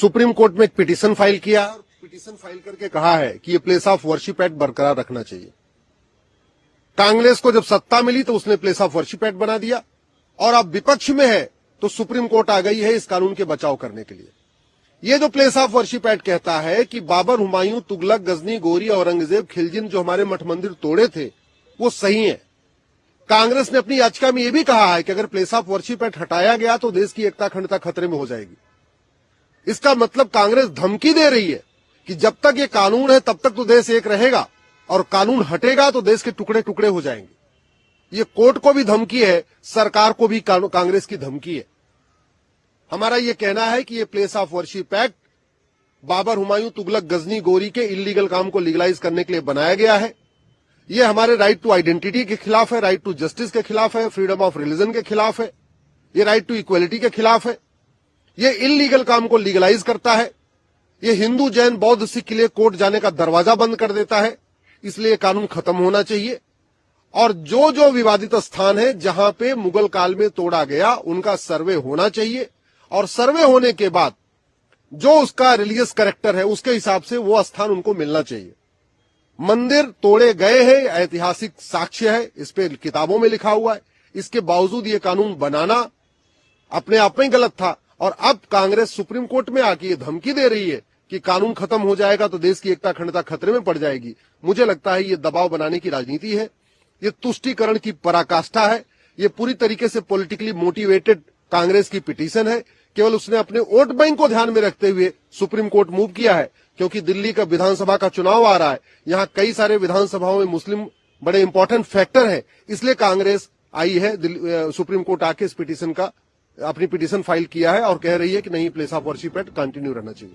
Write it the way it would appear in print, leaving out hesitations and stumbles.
Supreme court में एक petition file किया और पिटीशन फाइल करके कहा है कि ये प्लेस ऑफ वर्शिप एक्ट बरकरार रखना चाहिए। कांग्रेस को जब सत्ता मिली तो उसने प्लेस ऑफ वर्शिप एक्ट बना दिया और अब विपक्ष में है तो सुप्रीम कोर्ट आ गई है इस कानून के बचाव करने के लिए। ये जो प्लेस ऑफ वर्शिप एक्ट कहता है कि बाबर, हुमायूं, तुगलक, गजनी, गौरी, औरंगजेब, खिलजी जो हमारे मठ मंदिर तोड़े थे वो सही है। कांग्रेस ने अपनी याचिका में यह भी कहा है कि अगर प्लेस ऑफ वर्शिप एक्ट हटाया गया तो देश की एकता अखंडता खतरे में हो जाएगी। इसका मतलब कांग्रेस धमकी दे रही है कि जब तक ये कानून है तब तक तो देश एक रहेगा और कानून हटेगा तो देश के टुकड़े टुकड़े हो जाएंगे। ये कोर्ट को भी धमकी है, सरकार को भी कांग्रेस की धमकी है। हमारा ये कहना है कि ये place of worship act Babur, Humayun, Tughlaq, Ghazni, Ghori के इलीगल काम को लीगलाइज करने के लिए बनाया गया है। ये हमारे राइट टू आइडेंटिटी के खिलाफ है, राइट टू जस्टिस के खिलाफ है, फ्रीडम ऑफ रिलीजन के खिलाफ है, ये राइट टू इक्वलिटी के खिलाफ है। ये इलीगल काम को लीगलाइज करता है। ये हिंदू, जैन, बौद्ध, सिख के लिए कोर्ट जाने का दरवाजा बंद कर देता है। इसलिए कानून खत्म होना चाहिए और जो जो विवादित स्थान है जहां पे मुगल काल में तोड़ा गया उनका सर्वे होना चाहिए और सर्वे होने के बाद जो उसका रिलीजियस कैरेक्टर है उसके हिसाब से वो स्थान उनको मिलना चाहिए। मंदिर तोड़े गए हैं, ऐतिहासिक साक्ष्य है, इस पे किताबों में लिखा हुआ है। इसके बावजूद ये कानून बनाना अपने आप में गलत था और अब कांग्रेस सुप्रीम कोर्ट में आके ये धमकी दे रही है कि कानून खत्म हो जाएगा तो देश की एकता अखंडता खतरे में पड़ जाएगी। मुझे लगता है ये दबाव बनाने की राजनीति है, ये तुष्टीकरण की पराकाष्ठा है, ये पूरी तरीके से पॉलिटिकली मोटिवेटेड कांग्रेस की पिटीशन है। केवल उसने अपने वोट बैंक को ध्यान में रखते हुए सुप्रीम कोर्ट मूव किया है क्योंकि दिल्ली का विधानसभा का चुनाव आ रहा है। यहां कई सारे विधानसभाओं में मुस्लिम बड़े इंपॉर्टेंट फैक्टर है, इसलिए कांग्रेस आई है सुप्रीम कोर्ट आके इस पिटीशन का अपनी पिटीशन फाइल किया है और कह रही है कि नहीं, place of worship act continue रहना चाहिए।